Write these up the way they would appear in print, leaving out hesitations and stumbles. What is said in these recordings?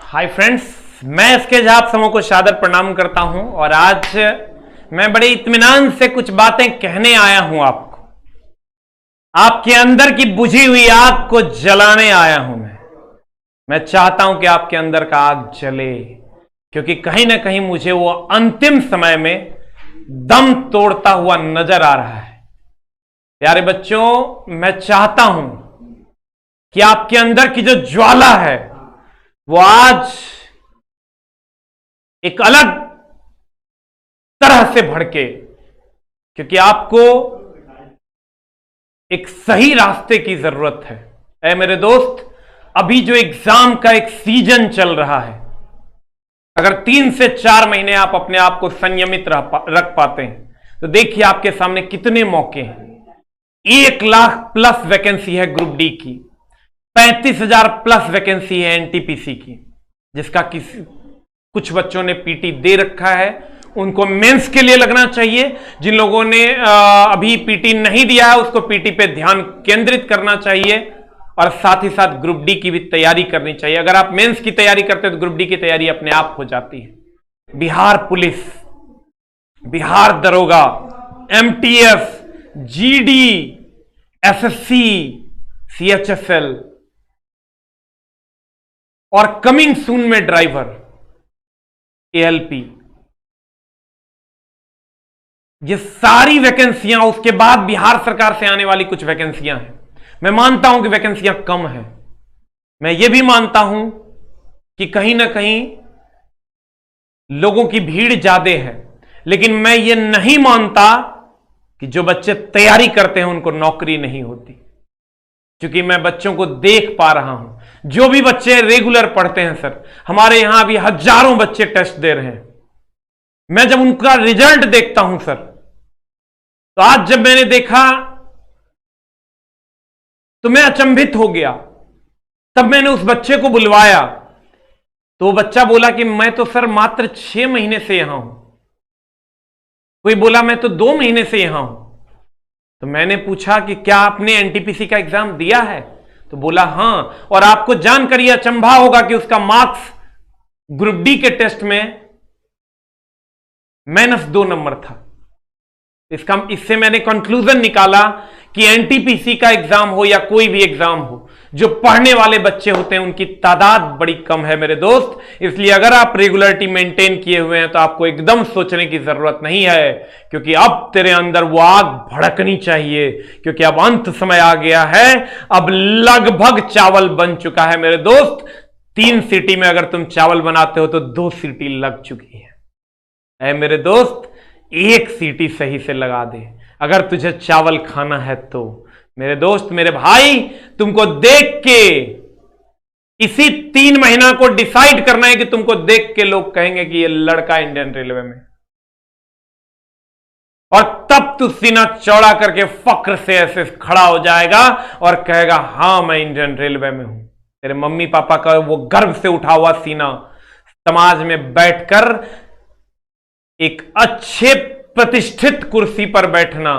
Hi friends, मैं SK Jha आप सबों को सादर प्रणाम करता हूं और आज मैं बड़े इत्मीनान से कुछ बातें कहने आया हूं आपको। आपके अंदर की बुझी हुई आग को जलाने आया हूं मैं चाहता हूं कि आपके अंदर का आग जले, क्योंकि कहीं ना कहीं मुझे वो अंतिम समय में दम तोड़ता हुआ नजर आ रहा है। प्यारे बच्चों, मैं चाहता हूं कि आपके अंदर की जो ज्वाला है वो आज एक अलग तरह से भड़के, क्योंकि आपको एक सही रास्ते की जरूरत है। ऐ मेरे दोस्त, अभी जो एग्जाम का एक सीजन चल रहा है, अगर 3 से 4 महीने आप अपने आप को संयमित रख पाते हैं तो देखिए आपके सामने कितने मौके हैं। 1 लाख प्लस वैकेंसी है ग्रुप डी की, 35,000 प्लस वैकेंसी है एनटीपीसी की, जिसका कुछ बच्चों ने पीटी दे रखा है। उनको मेंस के लिए लगना चाहिए। जिन लोगों ने अभी पीटी नहीं दिया है उसको पीटी पे ध्यान केंद्रित करना चाहिए और साथ ही साथ ग्रुप डी की भी तैयारी करनी चाहिए। अगर आप मेंस की तैयारी करते हैं तो ग्रुप डी की तैयारी अपने आप हो जाती है। बिहार पुलिस, बिहार दरोगा, एमटीएस, जीडी, एसएससी, सीएचएसएल और कमिंग सून में ड्राइवर, एएलपी, ये सारी वैकेंसियां, उसके बाद बिहार सरकार से आने वाली कुछ वैकेंसियां हैं। मैं मानता हूं कि वैकेंसियां कम हैं, मैं ये भी मानता हूं कि कहीं ना कहीं लोगों की भीड़ ज्यादा है, लेकिन मैं ये नहीं मानता कि जो बच्चे तैयारी करते हैं उनको नौकरी नहीं होती, क्योंकि मैं बच्चों को देख पा रहा हूं। जो भी बच्चे रेगुलर पढ़ते हैं सर, हमारे यहां अभी हजारों बच्चे टेस्ट दे रहे हैं। मैं जब उनका रिजल्ट देखता हूं सर, तो आज जब मैंने देखा तो मैं अचंभित हो गया। तब मैंने उस बच्चे को बुलवाया तो वो बच्चा बोला कि मैं तो सर मात्र 6 महीने से यहां हूं। कोई बोला मैं तो 2 महीने से यहां हूं। तो मैंने पूछा कि क्या आपने एनटीपीसी का एग्जाम दिया है? तो बोला हां। और आपको जानकर यह अचंभा होगा कि उसका मार्क्स ग्रुप डी के टेस्ट में -2 नंबर था। इससे मैंने कंक्लूजन निकाला कि एनटीपीसी का एग्जाम हो या कोई भी एग्जाम हो, जो पढ़ने वाले बच्चे होते हैं उनकी तादाद बड़ी कम है मेरे दोस्त। इसलिए अगर आप रेगुलरिटी मेंटेन किए हुए हैं तो आपको एकदम सोचने की जरूरत नहीं है, क्योंकि अब तेरे अंदर वो आग भड़कनी चाहिए, क्योंकि अब अंत समय आ गया है। अब लगभग चावल बन चुका है मेरे दोस्त। 3 सीटी में अगर तुम चावल बनाते हो तो 2 सीटी लग चुकी है। ऐ मेरे दोस्त, 1 सीटी सही से लगा दे अगर तुझे चावल खाना है तो। मेरे दोस्त, मेरे भाई, तुमको देख के इसी 3 महीना को डिसाइड करना है कि तुमको देख के लोग कहेंगे कि ये लड़का इंडियन रेलवे में, और तब तू सीना चौड़ा करके फक्र से ऐसे खड़ा हो जाएगा और कहेगा हां मैं इंडियन रेलवे में हूं। तेरे मम्मी पापा का वो गर्व से उठा हुआ सीना समाज में बैठकर एक अच्छे प्रतिष्ठित कुर्सी पर बैठना,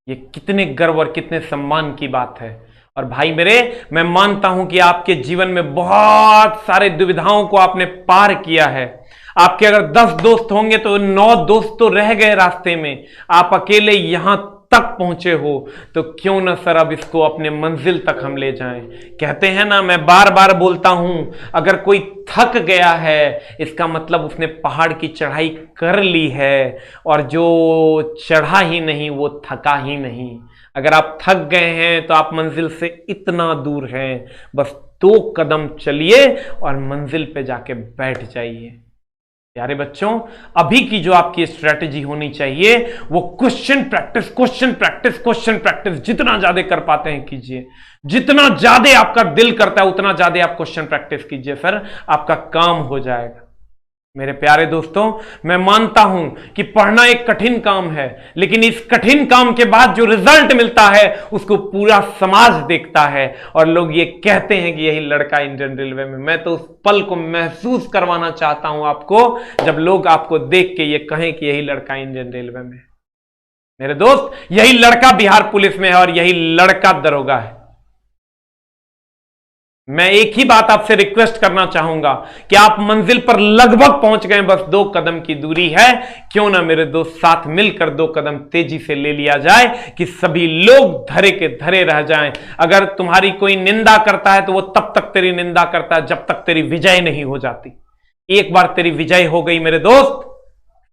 ये कितने गर्व और कितने सम्मान की बात है। और भाई मेरे, मैं मानता हूं कि आपके जीवन में बहुत सारे दुविधाओं को आपने पार किया है। आपके अगर 10 दोस्त होंगे तो 9 दोस्त तो रह गए रास्ते में। आप अकेले यहां तक पहुंचे हो, तो क्यों ना सर अब इसको अपने मंजिल तक हम ले जाएं। कहते हैं ना, मैं बार बार बोलता हूं, अगर कोई थक गया है इसका मतलब उसने पहाड़ की चढ़ाई कर ली है, और जो चढ़ा ही नहीं वो थका ही नहीं। अगर आप थक गए हैं तो आप मंजिल से इतना दूर हैं, बस 2 कदम चलिए और मंजिल पे जाके बैठ जाइए। प्यारे बच्चों, अभी की जो आपकी स्ट्रेटेजी होनी चाहिए वो question practice, question practice, question practice. जितना ज्यादा कर पाते हैं कीजिए, जितना ज्यादा आपका दिल करता है उतना ज्यादा आप क्वेश्चन प्रैक्टिस कीजिए सर, आपका काम हो जाएगा। मेरे प्यारे दोस्तों, मैं मानता हूं कि पढ़ना एक कठिन काम है, लेकिन इस कठिन काम के बाद जो रिजल्ट मिलता है उसको पूरा समाज देखता है और लोग ये कहते हैं कि यही लड़का इंडियन रेलवे में। मैं तो उस पल को महसूस करवाना चाहता हूं आपको, जब लोग आपको देख के ये कहें कि यही लड़का इंडियन रेलवे में। मेरे दोस्त, यही लड़का बिहार पुलिस में है और यही लड़का दरोगा है। मैं एक ही बात आपसे रिक्वेस्ट करना चाहूंगा कि आप मंजिल पर लगभग पहुंच गए, बस 2 कदम की दूरी है। क्यों ना मेरे दोस्त साथ मिलकर 2 कदम तेजी से ले लिया जाए कि सभी लोग धरे के धरे रह जाएं। अगर तुम्हारी कोई निंदा करता है तो वो तब तक तेरी निंदा करता है जब तक तेरी विजय नहीं हो जाती। एक बार तेरी विजय हो गई मेरे दोस्त,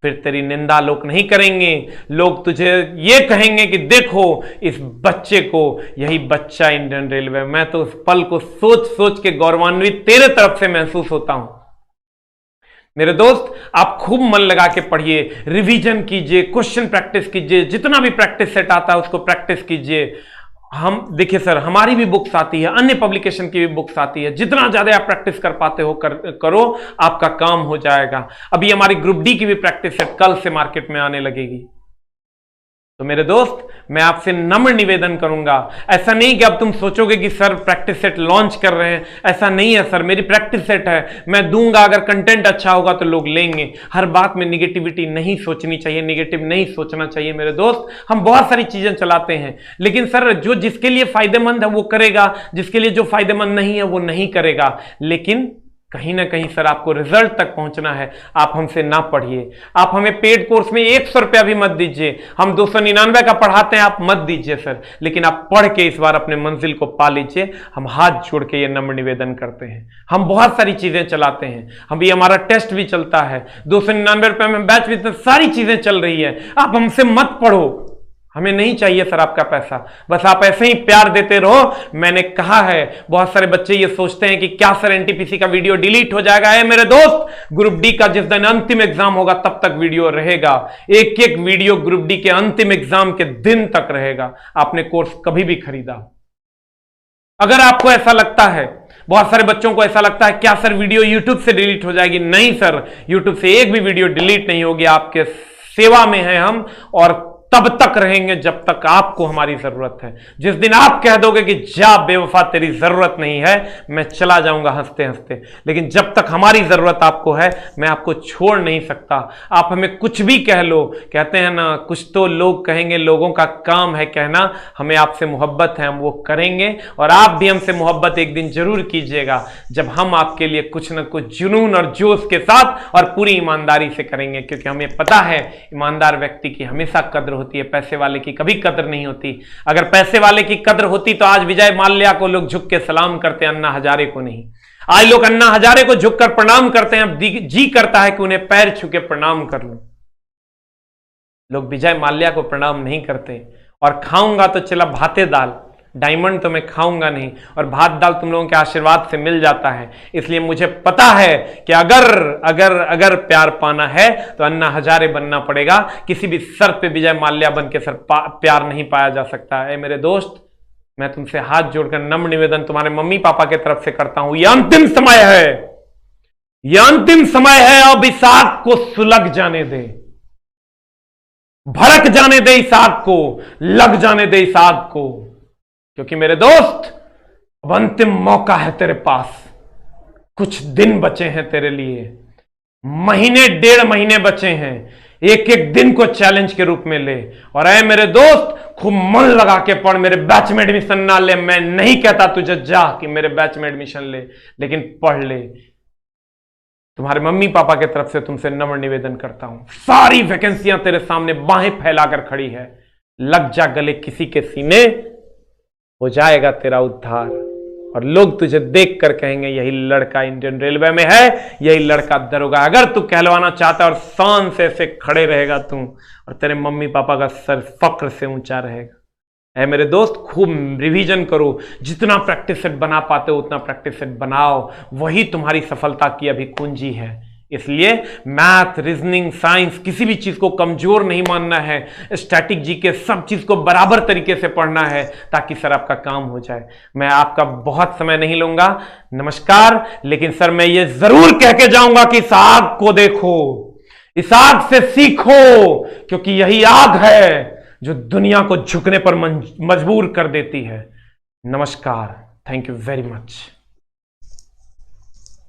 फिर तेरी निंदा लोग नहीं करेंगे। लोग तुझे ये कहेंगे कि देखो इस बच्चे को, यही बच्चा इंडियन रेलवे। मैं तो उस पल को सोच सोच के गौरवान्वित तेरे तरफ से महसूस होता हूं। मेरे दोस्त, आप खूब मन लगा के पढ़िए, रिवीजन कीजिए, क्वेश्चन प्रैक्टिस कीजिए, जितना भी प्रैक्टिस सेट आता है उसको प्रैक्टिस कीजिए। हम देखिए सर, हमारी भी बुक्स आती है, अन्य पब्लिकेशन की भी बुक्स आती है। जितना ज्यादा आप प्रैक्टिस कर पाते हो करो, आपका काम हो जाएगा। अभी हमारी ग्रुप डी की भी प्रैक्टिस है, कल से मार्केट में आने लगेगी। तो मेरे दोस्त, मैं आपसे नम्र निवेदन करूंगा, ऐसा नहीं कि अब तुम सोचोगे कि सर प्रैक्टिस सेट लॉन्च कर रहे हैं। ऐसा नहीं है सर, मेरी प्रैक्टिस सेट है, मैं दूंगा, अगर कंटेंट अच्छा होगा तो लोग लेंगे। हर बात में निगेटिविटी नहीं सोचनी चाहिए, निगेटिव नहीं सोचना चाहिए मेरे दोस्त। हम बहुत सारी चीजें चलाते हैं, लेकिन सर जो जिसके लिए फायदेमंद है वो करेगा, जिसके लिए जो फायदेमंद नहीं है वो नहीं करेगा। लेकिन कहीं ना कहीं सर आपको रिजल्ट तक पहुंचना है, आप हमसे ना पढ़िए। आप हमें पेड कोर्स में 100 रुपया भी मत दीजिए, हम 299 का पढ़ाते हैं, आप मत दीजिए सर। लेकिन आप पढ़ के इस बार अपने मंजिल को पा लीजिए। हम हाथ जोड़ के ये नम्र निवेदन करते हैं। हम बहुत सारी चीजें चलाते हैं, हम भी, हमारा टेस्ट भी चलता है, 299 रुपये में बैच भी, सारी चीजें चल रही है। आप हमसे मत पढ़ो, हमें नहीं चाहिए सर आपका पैसा, बस आप ऐसे ही प्यार देते रहो। मैंने कहा है, बहुत सारे बच्चे ये सोचते हैं कि क्या सर एनटीपीसी का वीडियो डिलीट हो जाएगा। है मेरे दोस्त, ग्रुप डी का जिस दिन अंतिम एग्जाम होगा तब तक वीडियो रहेगा। एक एक वीडियो ग्रुप डी के अंतिम एग्जाम के दिन तक रहेगा। आपने कोर्स कभी भी खरीदा, अगर आपको ऐसा लगता है, बहुत सारे बच्चों को ऐसा लगता है क्या सर वीडियो यूट्यूब से डिलीट हो जाएगी, नहीं सर, यूट्यूब से एक भी वीडियो डिलीट नहीं होगी। आपके सेवा में हैं हम, और तब तक रहेंगे जब तक आपको हमारी जरूरत है। जिस दिन आप कह दोगे कि जा बेवफा तेरी जरूरत नहीं है, मैं चला जाऊंगा हंसते हंसते। लेकिन जब तक हमारी जरूरत आपको है, मैं आपको छोड़ नहीं सकता। आप हमें कुछ भी कह लो, कहते हैं ना, कुछ तो लोग कहेंगे, लोगों का काम है कहना। हमें आपसे मोहब्बत है, हम वो करेंगे। और आप भी हमसे मोहब्बत एक दिन जरूर कीजिएगा, जब हम आपके लिए कुछ ना कुछ जुनून और जोश के साथ और पूरी ईमानदारी से करेंगे। क्योंकि हमें पता है ईमानदार व्यक्ति की हमेशा कद्र होती है, पैसे वाले की कभी कदर नहीं होती। अगर पैसे वाले की कदर होती तो आज विजय माल्या को लोग झुक के सलाम करते, अन्ना हजारे को नहीं। आज लोग अन्ना हजारे को झुककर प्रणाम करते हैं, अब जी करता है कि उन्हें पैर छू के प्रणाम कर लूं। लोग विजय माल्या को प्रणाम नहीं करते। और खाऊंगा तो चला भाते दाल, डायमंड तो मैं खाऊंगा नहीं, और भात दाल तुम लोगों के आशीर्वाद से मिल जाता है। इसलिए मुझे पता है कि अगर प्यार पाना है तो अन्ना हजारे बनना पड़ेगा। किसी भी शर्त पे विजय माल्या बन के सर प्यार नहीं पाया जा सकता है। मेरे दोस्त, मैं तुमसे हाथ जोड़कर नम्र निवेदन तुम्हारे मम्मी पापा की तरफ से करता हूं, यह अंतिम समय है, यह अंतिम समय है। अब इस आग को सुलग जाने दे, भड़क जाने दे इस आग को, लग जाने दे इस आग को। क्योंकि मेरे दोस्त, अब अंतिम मौका है तेरे पास। कुछ दिन बचे हैं तेरे लिए, महीने 1.5 महीने बचे हैं। एक एक दिन को चैलेंज के रूप में ले। और ऐ मेरे दोस्त, खूब मन लगा के पढ़। मेरे बैच में एडमिशन ना ले, मैं नहीं कहता तुझे जा कि मेरे बैच में एडमिशन ले, लेकिन पढ़ ले। तुम्हारे मम्मी पापा की तरफ से तुमसे नम्र निवेदन करता हूं, सारी वैकेंसियां तेरे सामने बाहें फैलाकर खड़ी है। लग जा गले किसी के सीने, हो जाएगा तेरा उद्धार। और लोग तुझे देखकर कहेंगे यही लड़का इंडियन रेलवे में है, यही लड़का दरोगा। अगर तू कहलवाना चाहता है और शान से ऐसे खड़े रहेगा तू, और तेरे मम्मी पापा का सर फक्र से ऊंचा रहेगा। ऐ मेरे दोस्त, खूब रिवीजन करो, जितना प्रैक्टिस सेट बना पाते हो उतना प्रैक्टिस सेट बनाओ। वही तुम्हारी सफलता की अभी कुंजी है। इसलिए मैथ, रीजनिंग, साइंस, किसी भी चीज को कमजोर नहीं मानना है। स्टैटिक जीके, सब चीज को बराबर तरीके से पढ़ना है, ताकि सर आपका काम हो जाए। मैं आपका बहुत समय नहीं लूंगा, नमस्कार। लेकिन सर मैं ये जरूर कह के जाऊंगा कि इस आग को देखो, इस आग से सीखो, क्योंकि यही आग है जो दुनिया को झुकने पर मजबूर कर देती है। नमस्कार, थैंक यू वेरी मच।